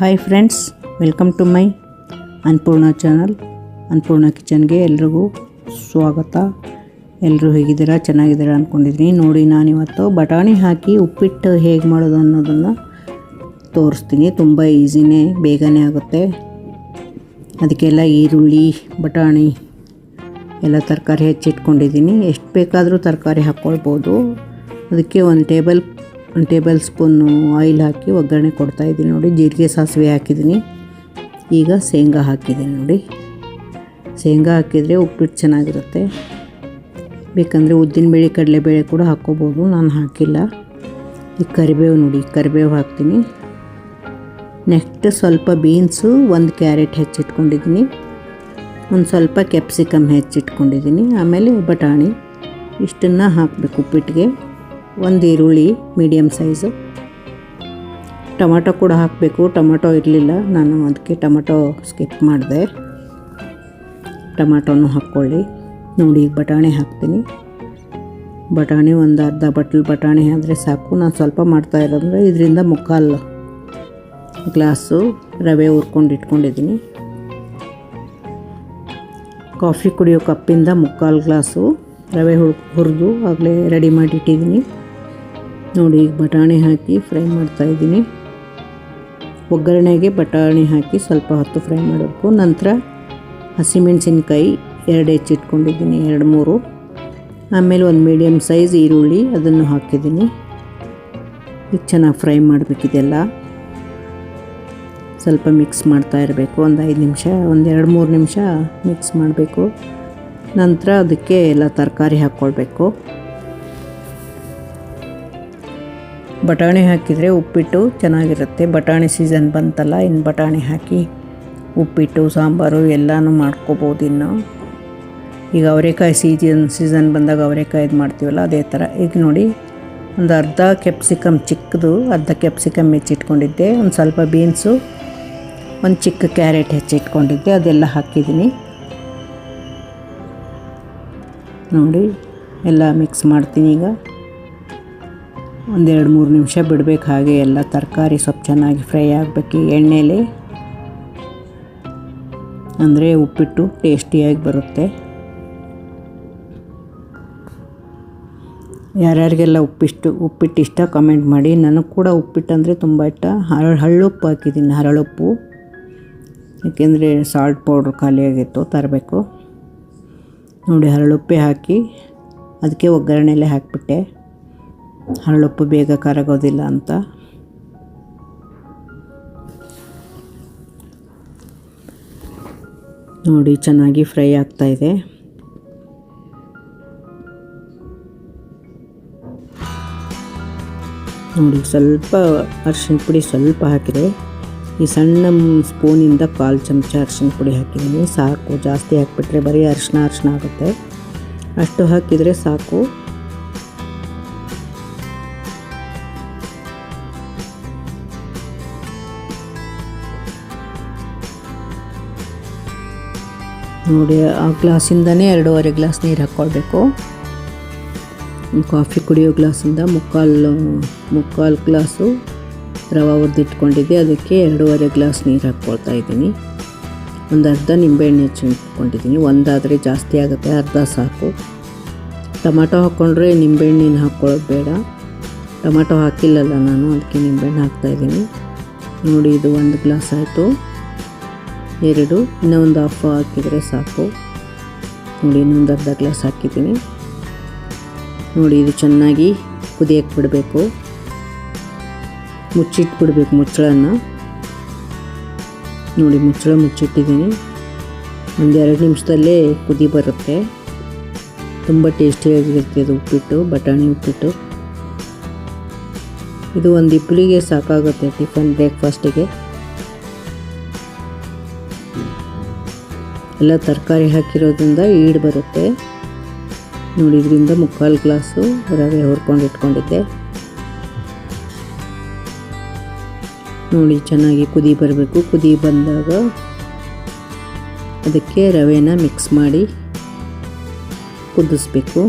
Hi friends, welcome to my Annapurna channel. Annapurna ಕಿಚನ್ಗೆ ಎಲ್ರಿಗೂ ಸ್ವಾಗತ. ಎಲ್ಲರೂ ಹೇಗಿದ್ದೀರಾ? ಚೆನ್ನಾಗಿದ್ದೀರಾ ಅಂದ್ಕೊಂಡಿದ್ದೀನಿ. ನೋಡಿ, ನಾನಿವತ್ತು ಬಟಾಣಿ ಹಾಕಿ ಉಪ್ಪಿಟ್ಟು ಹೇಗೆ ಮಾಡೋದು ಅನ್ನೋದನ್ನು ತೋರಿಸ್ತೀನಿ. ತುಂಬ ಈಸಿನೇ, ಬೇಗನೆ ಆಗುತ್ತೆ. ಅದಕ್ಕೆಲ್ಲ ಈರುಳ್ಳಿ, ಬಟಾಣಿ ಎಲ್ಲ ತರಕಾರಿ ಹೆಚ್ಚಿಟ್ಕೊಂಡಿದ್ದೀನಿ. ಎಷ್ಟು ಬೇಕಾದರೂ ತರಕಾರಿ ಹಾಕ್ಕೊಳ್ಬೋದು. ಅದಕ್ಕೆ ಒಂದು ಟೇಬಲ್ ಸ್ಪೂನು ಆಯಿಲ್ ಹಾಕಿ ಒಗ್ಗರಣೆ ಕೊಡ್ತಾಯಿದ್ದೀನಿ. ನೋಡಿ, ಜೀರಿಗೆ ಸಾಸಿವೆ ಹಾಕಿದ್ದೀನಿ. ಈಗ ಶೇಂಗಾ ಹಾಕಿದ್ದೀನಿ. ನೋಡಿ, ಶೇಂಗಾ ಹಾಕಿದರೆ ಉಪ್ಪಿಟ್ಟು ಚೆನ್ನಾಗಿರುತ್ತೆ. ಬೇಕಂದರೆ ಉದ್ದಿನಬೇಳೆ, ಕಡಲೆಬೇಳೆ ಕೂಡ ಹಾಕ್ಕೋಬೋದು. ನಾನು ಹಾಕಿಲ್ಲ. ಈ ಕರಿಬೇವು, ನೋಡಿ, ಕರಿಬೇವು ಹಾಕ್ತೀನಿ. ನೆಕ್ಸ್ಟ್ ಸ್ವಲ್ಪ ಬೀನ್ಸು, ಒಂದು ಕ್ಯಾರೆಟ್ ಹೆಚ್ಚಿಟ್ಕೊಂಡಿದ್ದೀನಿ. ಒಂದು ಸ್ವಲ್ಪ ಕ್ಯಾಪ್ಸಿಕಮ್ ಹೆಚ್ಚಿಟ್ಕೊಂಡಿದ್ದೀನಿ. ಆಮೇಲೆ ಬಟಾಣಿ, ಇಷ್ಟನ್ನು ಹಾಕಬೇಕು ಉಪ್ಪಿಟ್ಟಿಗೆ. ಒಂದು ಈರುಳ್ಳಿ ಮೀಡಿಯಮ್ ಸೈಜು. ಟೊಮಟೊ ಕೂಡ ಹಾಕಬೇಕು. ಟೊಮಟೊ ಇರಲಿಲ್ಲ, ನಾನು ಅದಕ್ಕೆ ಟೊಮಟೊ ಸ್ಕಿಪ್ ಮಾಡಿದೆ. ಟೊಮಟೊನೂ ಹಾಕ್ಕೊಳ್ಳಿ. ನೋಡಿ, ಈಗ ಬಟಾಣಿ ಹಾಕ್ತೀನಿ. ಬಟಾಣಿ ಒಂದು ಅರ್ಧ ಬಟ್ಲು ಬಟಾಣಿ ಆದರೆ ಸಾಕು. ನಾನು ಸ್ವಲ್ಪ ಮಾಡ್ತಾ ಇರೋದ್ರೆ ಇದರಿಂದ ಮುಕ್ಕಾಲು ಗ್ಲಾಸು ರವೆ ಹುರ್ಕೊಂಡು ಇಟ್ಕೊಂಡಿದ್ದೀನಿ. ಕಾಫಿ ಕುಡಿಯೋ ಕಪ್ಪಿಂದ ಮುಕ್ಕಾಲು ಗ್ಲಾಸು ರವೆ ಹುರಿದು ಆಗಲೇ ರೆಡಿ ಮಾಡಿಟ್ಟಿದ್ದೀನಿ. ನೋಡಿ, ಈಗ ಬಟಾಣಿ ಹಾಕಿ ಫ್ರೈ ಮಾಡ್ತಾಯಿದ್ದೀನಿ. ಒಗ್ಗರಣೆಗೆ ಬಟಾಣಿ ಹಾಕಿ ಸ್ವಲ್ಪ ಹೊತ್ತು ಫ್ರೈ ಮಾಡಬೇಕು. ನಂತರ ಹಸಿಮೆಣಸಿನ್ಕಾಯಿ 2 ಹೆಚ್ಚಿಟ್ಕೊಂಡಿದ್ದೀನಿ, 2-3. ಆಮೇಲೆ ಒಂದು ಮೀಡಿಯಮ್ ಸೈಜ್ ಈರುಳ್ಳಿ, ಅದನ್ನು ಹಾಕಿದ್ದೀನಿ. ಈಗ ಚೆನ್ನಾಗಿ ಫ್ರೈ ಮಾಡಬೇಕಿದೆಲ್ಲ. ಸ್ವಲ್ಪ ಮಿಕ್ಸ್ ಮಾಡ್ತಾ ಇರಬೇಕು. ಒಂದು 5 ನಿಮಿಷ, ಒಂದು 2-3 ನಿಮಿಷ ಮಿಕ್ಸ್ ಮಾಡಬೇಕು. ನಂತರ ಅದಕ್ಕೆ ಎಲ್ಲ ತರಕಾರಿ ಹಾಕ್ಕೊಳ್ಬೇಕು. ಬಟಾಣಿ ಹಾಕಿದರೆ ಉಪ್ಪಿಟ್ಟು ಚೆನ್ನಾಗಿರುತ್ತೆ. ಬಟಾಣಿ ಸೀಸನ್ ಬಂತಲ್ಲ, ಇನ್ನು ಬಟಾಣಿ ಹಾಕಿ ಉಪ್ಪಿಟ್ಟು, ಸಾಂಬಾರು ಎಲ್ಲನೂ ಮಾಡ್ಕೋಬೋದು. ಇನ್ನು ಈಗ ಅವರೆಕಾಯಿ ಸೀಸನ್ ಬಂದಾಗ ಅವರೆಕಾಯಿದು ಮಾಡ್ತೀವಲ್ಲ, ಅದೇ ಥರ. ಈಗ ನೋಡಿ, ಒಂದು ಅರ್ಧ ಕ್ಯಾಪ್ಸಿಕಮ್, ಚಿಕ್ಕದು ಅರ್ಧ ಕ್ಯಾಪ್ಸಿಕಮ್ ಹೆಚ್ಚಿಟ್ಕೊಂಡಿದ್ದೆ. ಒಂದು ಸ್ವಲ್ಪ ಬೀನ್ಸು, ಒಂದು ಚಿಕ್ಕ ಕ್ಯಾರೆಟ್ ಹೆಚ್ಚಿಟ್ಕೊಂಡಿದ್ದೆ, ಅದೆಲ್ಲ ಹಾಕಿದ್ದೀನಿ. ನೋಡಿ, ಎಲ್ಲ ಮಿಕ್ಸ್ ಮಾಡ್ತೀನಿ. ಈಗ ಒಂದು 2-3 ನಿಮಿಷ ಬಿಡಬೇಕು. ಹಾಗೆ ಎಲ್ಲ ತರಕಾರಿ ಸ್ವಲ್ಪ ಚೆನ್ನಾಗಿ ಫ್ರೈ ಆಗಬೇಕು ಈ ಎಣ್ಣೆಲಿ, ಅಂದರೆ ಉಪ್ಪಿಟ್ಟು ಟೇಸ್ಟಿಯಾಗಿ ಬರುತ್ತೆ. ಯಾರ್ಯಾರಿಗೆಲ್ಲ ಉಪ್ಪಿಟ್ಟು ಇಷ್ಟ ಕಮೆಂಟ್ ಮಾಡಿ. ನನಗೆ ಕೂಡ ಉಪ್ಪಿಟ್ಟು ಅಂದರೆ ತುಂಬ ಇಷ್ಟ. ಹರಳುಪ್ಪು ಹಾಕಿದ್ದೀನಿ, ಹರಳುಪ್ಪು, ಏಕೆಂದರೆ ಸಾಲ್ಟ್ ಪೌಡ್ರ್ ಖಾಲಿಯಾಗಿತ್ತು, ತರಬೇಕು. ನೋಡಿ, ಹರಳುಪ್ಪೆ ಹಾಕಿ ಅದಕ್ಕೆ ಒಗ್ಗರಣೆಲೆ ಹಾಕಿಬಿಟ್ಟೆ. ಹರಳುಪ್ಪು ಬೇಗ ಕರಗೋದಿಲ್ಲ ಅಂತ. ನೋಡಿ, ಚೆನ್ನಾಗಿ ಫ್ರೈ ಆಗ್ತಾಯಿದೆ. ನೋಡಿ, ಸ್ವಲ್ಪ ಅರಿಶಿನ ಪುಡಿ ಸ್ವಲ್ಪ ಹಾಕಿದೆ. ಈ ಸಣ್ಣ ಸ್ಪೂನಿಂದ 1/4 ಚಮಚ ಅರಿಶಿನ ಪುಡಿ ಹಾಕಿದ್ದೀನಿ. ಸಾಕು, ಜಾಸ್ತಿ ಹಾಕಿಬಿಟ್ರೆ ಬರೀ ಅರಿಶಿನ ಆಗುತ್ತೆ. ಅಷ್ಟು ಹಾಕಿದರೆ ಸಾಕು. ನೋಡಿ, ಆ ಗ್ಲಾಸಿಂದನೇ 2.5 ಗ್ಲಾಸ್ ನೀರು ಹಾಕ್ಕೊಳ್ಬೇಕು. ಕಾಫಿ ಕುಡಿಯೋ ಗ್ಲಾಸಿಂದ ಮುಕ್ಕಾಲು ಗ್ಲಾಸು ರವೆ ಹುರಿದಿಟ್ಕೊಂಡಿದ್ದೆ, ಅದಕ್ಕೆ 2.5 ಗ್ಲಾಸ್ ನೀರು ಹಾಕ್ಕೊಳ್ತಾ ಇದ್ದೀನಿ. ಒಂದು ಅರ್ಧ ನಿಂಬೆಹಣ್ಣು ಹೆಚ್ಚಿಟ್ಕೊಂಡಿದ್ದೀನಿ. ಒಂದಾದರೆ ಜಾಸ್ತಿ ಆಗುತ್ತೆ, ಅರ್ಧ ಸಾಕು. ಟೊಮಟೊ ಹಾಕ್ಕೊಂಡ್ರೆ ನಿಂಬೆಹಣ್ಣಿನ ಹಾಕ್ಕೊಳ್ಳೋದು ಬೇಡ. ಟೊಮಟೊ ಹಾಕಿಲ್ಲಲ್ಲ ನಾನು, ಅದಕ್ಕೆ ನಿಂಬೆಹಣ್ಣು ಹಾಕ್ತಾಯಿದ್ದೀನಿ. ನೋಡಿ, ಇದು 1 ಗ್ಲಾಸ್ ಆಯಿತು. 2, ಇನ್ನೊಂದು ಹಾಫ್ ಹಾಕಿದರೆ ಸಾಕು. ನೋಡಿ, ಇನ್ನೊಂದು ಅರ್ಧ ಗ್ಲಾಸ್ ಹಾಕಿದ್ದೀನಿ. ನೋಡಿ, ಇದು ಚೆನ್ನಾಗಿ ಕುದಿಯಕ್ಕೆ ಬಿಡಬೇಕು. ಮುಚ್ಚಿಟ್ಬಿಡ್ಬೇಕು ಮುಚ್ಚಳನ. ನೋಡಿ, ಮುಚ್ಚಳ ಮುಚ್ಚಿಟ್ಟಿದ್ದೀನಿ. ಒಂದು 2 ನಿಮಿಷದಲ್ಲೇ ಕುದಿ ಬರುತ್ತೆ. ತುಂಬ ಟೇಸ್ಟಿಯಾಗಿರುತ್ತೆ ಇದು ಉಪ್ಪಿಟ್ಟು, ಬಟಾಣಿ ಉಪ್ಪಿಟ್ಟು. ಇದು ಒಂದು ಇಬ್ಬರಿಗೆ ಸಾಕಾಗುತ್ತೆ ಬ್ರೇಕ್ಫಾಸ್ಟಿಗೆ. ಎಲ್ಲ ತರಕಾರಿ ಹಾಕಿರೋದ್ರಿಂದ ಈಡು ಬರುತ್ತೆ. ನೋಡಿ, ಇದರಿಂದ ಮುಕ್ಕಾಲು ಗ್ಲಾಸು ರವೆ ಹುರ್ಕೊಂಡು ಇಟ್ಕೊಂಡಿದ್ದೆ. ನೋಡಿ, ಚೆನ್ನಾಗಿ ಕುದಿ ಬರಬೇಕು. ಕುದಿ ಬಂದಾಗ ಅದಕ್ಕೆ ರವೆನ ಮಿಕ್ಸ್ ಮಾಡಿ ಕುದಿಸ್ಬೇಕು.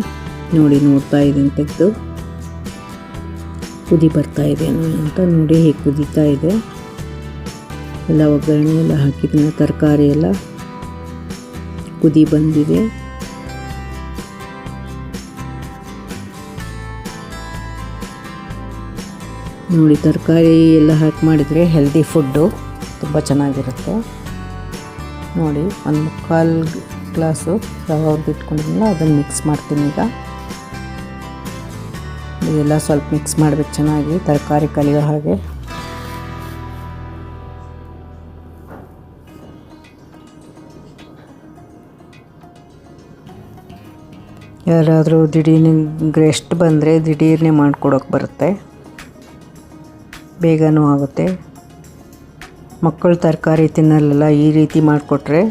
ನೋಡಿ, ನೋಡ್ತಾ ಇದ್ದೀನಿ ತೆಗೆದು. ಕುದಿ ಬರ್ತಾ ಇದೆ ಅಂತ ನೋಡಿ, ಹೀಗೆ ಕುದೀತಾ ಇದೆ. ಎಲ್ಲ ಒಗ್ಗರಣೆ ಎಲ್ಲ ಹಾಕಿದ್ದೀನಿ. ತರಕಾರಿ ಎಲ್ಲ ಕುದಿ ಬಂದಿದೆ. ನೋಡಿ, ತರಕಾರಿ ಎಲ್ಲ ಹಾಕಿ ಮಾಡಿದರೆ ಹೆಲ್ದಿ ಫುಡ್ಡು ತುಂಬ ಚೆನ್ನಾಗಿರುತ್ತೆ. ನೋಡಿ, ಒಂದು 3/4 ಗ್ಲಾಸು ರವೆ ಹುರಿದಿಟ್ಕೊಂಡಿದ್ದಿಲ್ಲ, ಅದನ್ನು ಮಿಕ್ಸ್ ಮಾಡ್ತೀನಿ. ಈಗ ಇದೆಲ್ಲ ಸ್ವಲ್ಪ ಮಿಕ್ಸ್ ಮಾಡಬೇಕು ಚೆನ್ನಾಗಿ, ತರಕಾರಿ ಕಲಿಯೋ ಹಾಗೆ. ಯಾರಾದರೂ ದಿಢೀರ್ನೆ ಗೆಸ್ಟ್ ಬಂದರೆ ದಿಢೀರ್ನೆ ಮಾಡಿಕೊಡೋಕೆ ಬರುತ್ತೆ, ಬೇಗನೂ ಆಗುತ್ತೆ. ಮಕ್ಕಳು ತರಕಾರಿ ತಿನ್ನಲ್ಲ, ಈ ರೀತಿ ಮಾಡಿಕೊಟ್ರೆ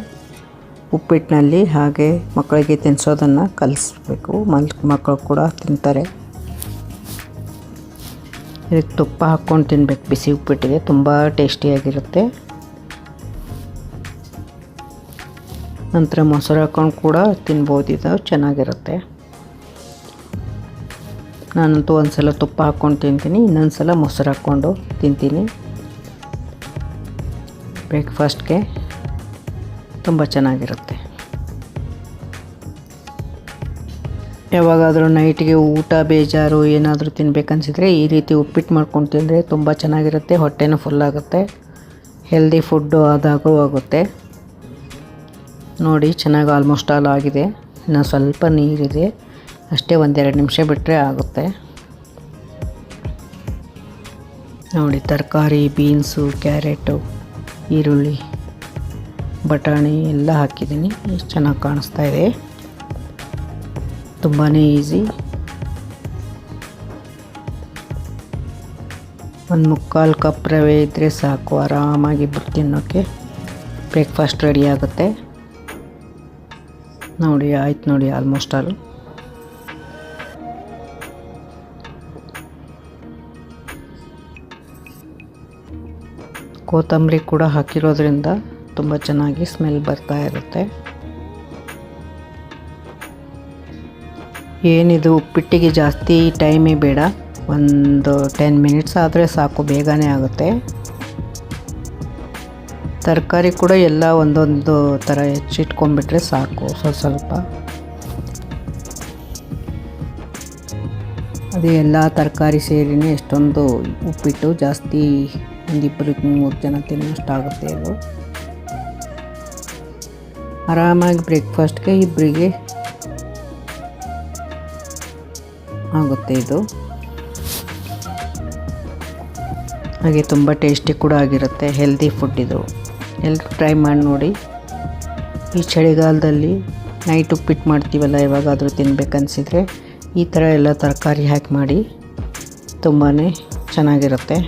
ಉಪ್ಪಿಟ್ಟಿನಲ್ಲಿ ಹಾಗೆ ಮಕ್ಕಳಿಗೆ ತಿನ್ನಿಸೋದನ್ನು ಕಲಿಸ್ಬೇಕು. ಮಕ್ಕಳು ಕೂಡ ತಿಂತಾರೆ. ಇದಕ್ಕೆ ತುಪ್ಪ ಹಾಕ್ಕೊಂಡು ತಿನ್ಬೇಕು. ಬಿಸಿ ಉಪ್ಪಿಟ್ಟಿಗೆ ತುಂಬ ಟೇಸ್ಟಿಯಾಗಿರುತ್ತೆ. ನಂತರ ಮೊಸರು ಹಾಕ್ಕೊಂಡು ಕೂಡ ತಿನ್ಬೋದು, ಇದು ಚೆನ್ನಾಗಿರುತ್ತೆ. ನಾನಂತೂ ಒಂದು ಸಲ ತುಪ್ಪ ಹಾಕ್ಕೊಂಡು ತಿಂತೀನಿ, ಇನ್ನೊಂದು ಸಲ ಮೊಸರು ಹಾಕ್ಕೊಂಡು ತಿಂತೀನಿ. ಬ್ರೇಕ್ಫಾಸ್ಟ್ಗೆ ತುಂಬ ಚೆನ್ನಾಗಿರುತ್ತೆ. ಯಾವಾಗಾದರೂ ನೈಟಿಗೆ ಊಟ ಬೇಜಾರು ಏನಾದರೂ ತಿನ್ಬೇಕನ್ಸಿದ್ರೆ ಈ ರೀತಿ ಉಪ್ಪಿಟ್ಟು ಮಾಡ್ಕೊಂಡು ತಿಂದರೆ ತುಂಬ ಚೆನ್ನಾಗಿರುತ್ತೆ. ಹೊಟ್ಟೆನೂ ಫುಲ್ಲಾಗುತ್ತೆ, ಹೆಲ್ದಿ ಫುಡ್ಡು ಆದಾಗೂ ಆಗುತ್ತೆ. ನೋಡಿ, ಚೆನ್ನಾಗಿ ಆಲ್ಮೋಸ್ಟ್ ಆಲ್ ಆಗಿದೆ. ಇನ್ನು ಸ್ವಲ್ಪ ನೀರಿದೆ ಅಷ್ಟೇ, 1-2 ನಿಮಿಷ ಬಿಟ್ಟರೆ ಆಗುತ್ತೆ. ನೋಡಿ, ತರಕಾರಿ ಬೀನ್ಸು, ಕ್ಯಾರೆಟು, ಈರುಳ್ಳಿ, ಬಟಾಣಿ ಎಲ್ಲ ಹಾಕಿದ್ದೀನಿ. ಎಷ್ಟು ಚೆನ್ನಾಗಿ ಕಾಣಿಸ್ತಾ ಇದೆ. ತುಂಬಾ ಈಸಿ. 1/4 ಕಪ್ ರವೆ ಇದ್ದರೆ ಸಾಕು, ಆರಾಮಾಗಿ ತಿನ್ನೋಕ್ಕೆ ಬ್ರೇಕ್ಫಾಸ್ಟ್ ರೆಡಿ ಆಗುತ್ತೆ. ನೋಡಿ, ಆಯ್ತು ನೋಡಿ, ಆಲ್ಮೋಸ್ಟ್ ಆಲ್. ಕೊತ್ತಂಬರಿ ಕೂಡ ಹಾಕಿರೋದ್ರಿಂದ ತುಂಬ ಚೆನ್ನಾಗಿ ಸ್ಮೆಲ್ ಬರ್ತಾ ಇರುತ್ತೆ. ಏನಿದು ಉಪ್ಪಿಟ್ಟಿಗೆ ಜಾಸ್ತಿ ಟೈಮೇ ಬೇಡ, ಒಂದು 10 ಮಿನಿಟ್ಸ್ ಆದರೆ ಸಾಕು, ಬೇಗನೆ ಆಗುತ್ತೆ. ತರಕಾರಿ ಕೂಡ ಎಲ್ಲ ಒಂದೊಂದು ಥರ ಹೆಚ್ಚಿಟ್ಕೊಂಡ್ಬಿಟ್ರೆ ಸಾಕು, ಸ್ವಲ್ಪ. ಅದೇ ಎಲ್ಲ ತರಕಾರಿ ಸೇರಿನೇ ಎಷ್ಟೊಂದು ಉಪ್ಪಿಟ್ಟು, ಜಾಸ್ತಿ 1-2-3 ಜನ ತಿನ್ನೋಷ್ಟಾಗುತ್ತೆ. ಇದು ಆರಾಮಾಗಿ ಬ್ರೇಕ್ಫಾಸ್ಟ್ಗೆ ಇಬ್ಬರಿಗೆ ಆಗುತ್ತೆ. ಇದು ಹಾಗೆ ತುಂಬ ಟೇಸ್ಟಿ ಕೂಡ ಆಗಿರುತ್ತೆ, ಹೆಲ್ದಿ ಫುಡ್ ಇದು. ಎಲ್ಲರೂ ಟ್ರೈ ಮಾಡಿ ನೋಡಿ. ಈ ಚಳಿಗಾಲದಲ್ಲಿ ನೈಟ್ ಉಪ್ಪಿಟ್ಟು ಮಾಡ್ತೀವಲ್ಲ, ಯಾವಾಗಾದರೂ ತಿನ್ಬೇಕನ್ಸಿದ್ರೆ ಈ ಥರ ಎಲ್ಲ ತರಕಾರಿ ಹಾಕಿ ಮಾಡಿ, ತುಂಬಾ ಚೆನ್ನಾಗಿರುತ್ತೆ.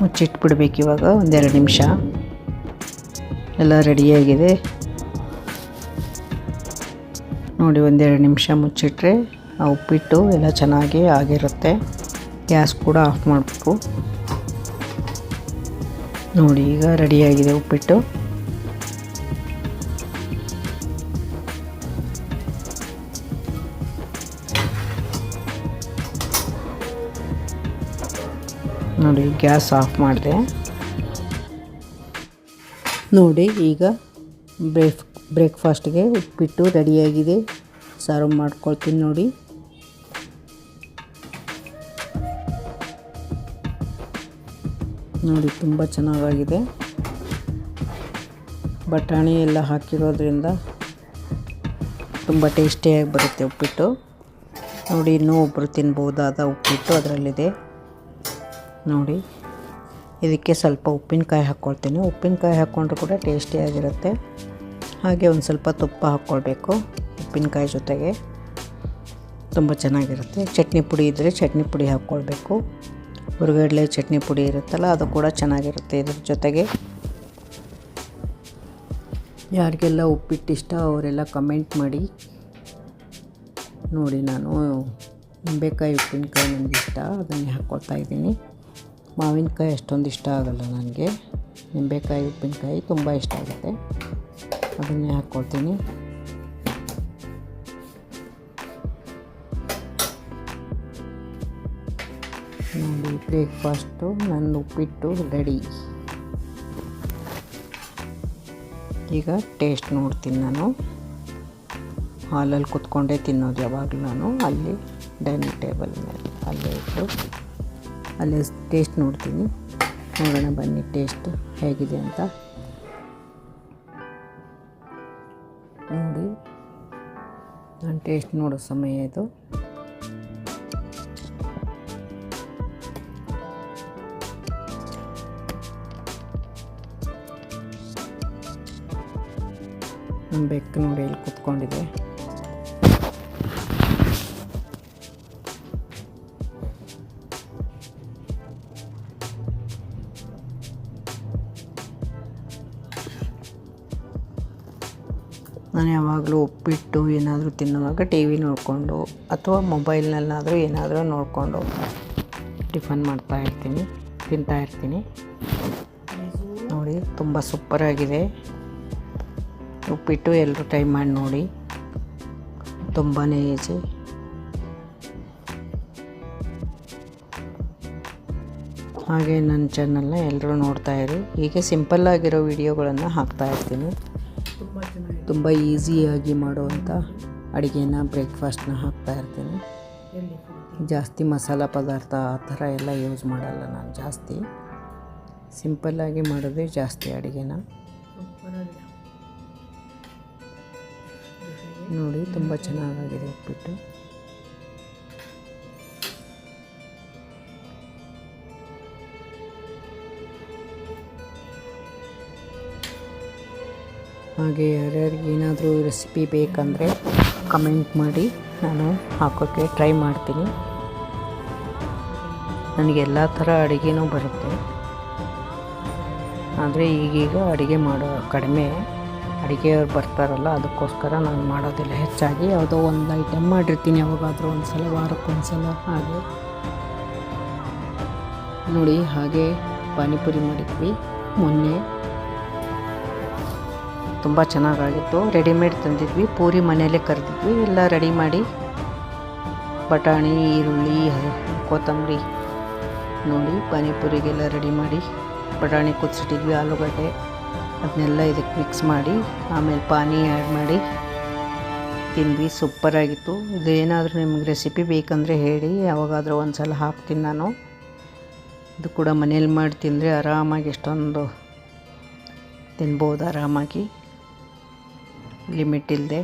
ಮುಚ್ಚಿಟ್ಬಿಡ್ಬೇಕು ಇವಾಗ 1-2 ನಿಮಿಷ. ಎಲ್ಲ ರೆಡಿಯಾಗಿದೆ ನೋಡಿ. 1-2 ನಿಮಿಷ ಮುಚ್ಚಿಟ್ರೆ ಆ ಉಪ್ಪಿಟ್ಟು ಎಲ್ಲ ಚೆನ್ನಾಗಿ ಆಗಿರುತ್ತೆ. ಗ್ಯಾಸ್ ಕೂಡ ಆಫ್ ಮಾಡಬೇಕು. ನೋಡಿ, ಈಗ ರೆಡಿಯಾಗಿದೆ ಉಪ್ಪಿಟ್ಟು. ನೋಡಿ, ಗ್ಯಾಸ್ ಆಫ್ ಮಾಡಿದೆ. ನೋಡಿ, ಈಗ ಬ್ರೇಕ್ಫಾಸ್ಟ್ಗೆ ಉಪ್ಪಿಟ್ಟು ರೆಡಿಯಾಗಿದೆ. ಸರ್ವ್ ಮಾಡ್ಕೊಳ್ತೀನಿ ನೋಡಿ. ನೋಡಿ, ತುಂಬ ಚೆನ್ನಾಗಿದೆ. ಬಟಾಣಿ ಎಲ್ಲ ಹಾಕಿರೋದ್ರಿಂದ ತುಂಬ ಟೇಸ್ಟಿಯಾಗಿ ಬರುತ್ತೆ ಉಪ್ಪಿಟ್ಟು. ನೋಡಿ, ಇನ್ನೂ ಒಬ್ಬರು ತಿನ್ಬೋದಾದ ಉಪ್ಪಿಟ್ಟು ಅದರಲ್ಲಿದೆ ನೋಡಿ. ಇದಕ್ಕೆ ಸ್ವಲ್ಪ ಉಪ್ಪಿನಕಾಯಿ ಹಾಕ್ಕೊಳ್ತೀನಿ. ಉಪ್ಪಿನಕಾಯಿ ಹಾಕ್ಕೊಂಡ್ರೂ ಕೂಡ ಟೇಸ್ಟಿಯಾಗಿರುತ್ತೆ. ಹಾಗೆ ಒಂದು ಸ್ವಲ್ಪ ತುಪ್ಪ ಹಾಕ್ಕೊಳ್ಬೇಕು ಉಪ್ಪಿನಕಾಯಿ ಜೊತೆಗೆ, ತುಂಬ ಚೆನ್ನಾಗಿರುತ್ತೆ. ಚಟ್ನಿ ಪುಡಿ ಇದ್ದರೆ ಚಟ್ನಿ ಪುಡಿ ಹಾಕ್ಕೊಳ್ಬೇಕು. ಹುರ್ಗಡ್ಲೆ ಚಟ್ನಿ ಪುಡಿ ಇರುತ್ತಲ್ಲ, ಅದು ಕೂಡ ಚೆನ್ನಾಗಿರುತ್ತೆ ಇದ್ರ ಜೊತೆಗೆ. ಯಾರಿಗೆಲ್ಲ ಉಪ್ಪಿಟ್ಟು ಇಷ್ಟ ಅವರೆಲ್ಲ ಕಮೆಂಟ್ ಮಾಡಿ. ನೋಡಿ, ನಾನು ನಿಂಬೆಕಾಯಿ ಉಪ್ಪಿನಕಾಯಿ ನನಗೆ ಇಷ್ಟ, ಅದನ್ನೇ ಹಾಕ್ಕೊಳ್ತಾ ಇದ್ದೀನಿ. ಮಾವಿನಕಾಯಿ ಅಷ್ಟೊಂದು ಇಷ್ಟ ಆಗೋಲ್ಲ ನನಗೆ, ನಿಂಬೆಕಾಯಿ ಉಪ್ಪಿನಕಾಯಿ ತುಂಬ ಇಷ್ಟ ಆಗುತ್ತೆ, ಅದನ್ನೇ ಹಾಕ್ಕೊಳ್ತೀನಿ. ನೋಡಿ ಬ್ರೇಕ್ಫಾಸ್ಟು ನನ್ನ ಉಪ್ಪಿಟ್ಟು ರೆಡಿ. ಈಗ ಟೇಸ್ಟ್ ನೋಡ್ತೀನಿ. ನಾನು ಹಾಲಲ್ಲಿ ಕುತ್ಕೊಂಡೇ ತಿನ್ನೋದು ಯಾವಾಗಲೂ. ನಾನು ಅಲ್ಲಿ ಡೈನಿಂಗ್ ಟೇಬಲ್ ಮೇಲೆ ಅಲ್ಲೇ ಇಟ್ಟು ಅಲ್ಲೇ ಟೇಸ್ಟ್ ನೋಡ್ತೀನಿ. ನೋಡೋಣ ಬನ್ನಿ ಟೇಸ್ಟ್ ಹೇಗಿದೆ ಅಂತ. ನೋಡಿ ನಾನು ಟೇಸ್ಟ್ ನೋಡೋ ಸಮಯ ಇದು. ನಮ್ಮ ಬೆಕ್ಕು ನೋಡಿ ಇಲ್ಲಿ ಕುತ್ಕೊಂಡಿದೆ. ನಾನು ಯಾವಾಗಲೂ ಉಪ್ಪಿಟ್ಟು ಏನಾದರೂ ತಿನ್ನುವಾಗ ಟಿ ವಿ ನೋಡಿಕೊಂಡು ಅಥವಾ ಮೊಬೈಲ್ನಲ್ಲಾದರೂ ಏನಾದರೂ ನೋಡಿಕೊಂಡು ಟಿಫನ್ ತಿಂತಾಯಿರ್ತೀನಿ. ನೋಡಿ ತುಂಬ ಸೂಪರಾಗಿದೆ ಉಪ್ಪಿಟ್ಟು. ಎಲ್ಲರೂ ಟ್ರೈ ಮಾಡಿ ನೋಡಿ, ತುಂಬಾ ಈಸಿ. ಹಾಗೆ ನನ್ನ ಚಾನಲ್ನ ಎಲ್ಲರೂ ನೋಡ್ತಾಯಿರಿ. ಹೀಗೆ ಸಿಂಪಲ್ಲಾಗಿರೋ ವಿಡಿಯೋಗಳನ್ನು ಹಾಕ್ತಾಯಿರ್ತೀನಿ. ತುಂಬ ಈಸಿಯಾಗಿ ಮಾಡುವಂಥ ಅಡುಗೆನ ಬ್ರೇಕ್ಫಾಸ್ಟ್ನ ಹಾಕ್ತಾಯಿರ್ತೀನಿ. ಜಾಸ್ತಿ ಮಸಾಲ ಪದಾರ್ಥ ಆ ಥರ ಎಲ್ಲ ಯೂಸ್ ಮಾಡಲ್ಲ ನಾನು. ಜಾಸ್ತಿ ಸಿಂಪಲ್ಲಾಗಿ ಮಾಡೋದೇ ಜಾಸ್ತಿ ಅಡುಗೆನ. ನೋಡಿ ತುಂಬ ಚೆನ್ನಾಗಿದೆ ಉಪ್ಪಿಟ್ಟು. ಹಾಗೆ ಯಾರ್ಯಾರಿಗೆ ಏನಾದರೂ ರೆಸಿಪಿ ಬೇಕಂದರೆ ಕಮೆಂಟ್ ಮಾಡಿ, ನಾನು ಹಾಕೋಕ್ಕೆ ಟ್ರೈ ಮಾಡ್ತೀನಿ. ನನಗೆಲ್ಲ ಥರ ಅಡುಗೆನೂ ಬರುತ್ತೆ, ಆದರೆ ಈಗೀಗ ಅಡುಗೆ ಮಾಡೋ ಕಡಿಮೆ. ಅಡುಗೆಯವ್ರು ಬರ್ತಾರಲ್ಲ, ಅದಕ್ಕೋಸ್ಕರ ನಾನು ಮಾಡೋದಿಲ್ಲ ಹೆಚ್ಚಾಗಿ. ಯಾವುದೋ ಒಂದು ಐಟಮ್ ಮಾಡಿರ್ತೀನಿ ಯಾವಾಗಾದರೂ ಒಂದು ಸಲ, ವಾರಕ್ಕೊಂದ್ಸಲ. ಹಾಗೆ ನೋಡಿ, ಹಾಗೆ ಪಾನಿಪುರಿ ಮಾಡಿದ್ವಿ ಮೊನ್ನೆ, ತುಂಬ ಚೆನ್ನಾಗಾಗಿತ್ತು. ರೆಡಿಮೇಡ್ ತಂದಿದ್ವಿ, ಪೂರಿ ಮನೆಯಲ್ಲೇ ಕರೆದಿದ್ವಿ. ಎಲ್ಲ ರೆಡಿ ಮಾಡಿ ಬಟಾಣಿ, ಈರುಳ್ಳಿ, ಕೊತ್ತಂಬರಿ ನೋಡಿ ಪಾನಿಪುರಿಗೆಲ್ಲ ರೆಡಿ ಮಾಡಿ ಬಟಾಣಿ ಕುದಿಸಿಟ್ಟಿದ್ವಿ, ಆಲೂಗಡ್ಡೆ ಅದನ್ನೆಲ್ಲ ಇದಕ್ಕೆ ಮಿಕ್ಸ್ ಮಾಡಿ ಆಮೇಲೆ ಪಾನಿ ಆ್ಯಡ್ ಮಾಡಿ ತಿಂದ್ವಿ. ಸೂಪರಾಗಿತ್ತು. ಇದು ಏನಾದರೂ ನಿಮಗೆ ರೆಸಿಪಿ ಬೇಕಂದರೆ ಹೇಳಿ, ಯಾವಾಗಾದರೂ ಒಂದು ಸಲ ಹಾಕ್ತೀನಿ ನಾನು. ಇದು ಕೂಡ ಮನೇಲಿ ಮಾಡಿ ತಿಂದರೆ ಆರಾಮಾಗಿ ಎಷ್ಟೊಂದು ತಿನ್ಬೋದು, ಆರಾಮಾಗಿ, ಲಿಮಿಟ್ ಇಲ್ಲದೆ.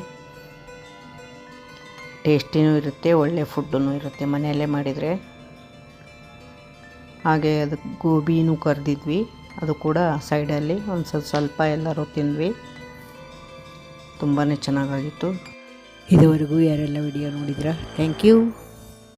ಟೇಸ್ಟಿನೂ ಇರುತ್ತೆ, ಒಳ್ಳೆ ಫುಡ್ಡೂ ಇರುತ್ತೆ ಮನೆಯಲ್ಲೇ ಮಾಡಿದರೆ. ಹಾಗೆ ಅದಕ್ಕೆ ಗೋಬಿನೂ ಕರೆದಿದ್ವಿ, ಅದು ಕೂಡ ಸೈಡಲ್ಲಿ ಒಂದು ಸ್ವಲ್ಪ ಎಲ್ಲರೂ ತಿಂದ್ವಿ. ತುಂಬಾ ಚೆನ್ನಾಗಾಗಿತ್ತು. ಇದುವರೆಗೂ ಯಾರೆಲ್ಲ ವಿಡಿಯೋ ನೋಡಿದ್ರಾ, ಥ್ಯಾಂಕ್ ಯು.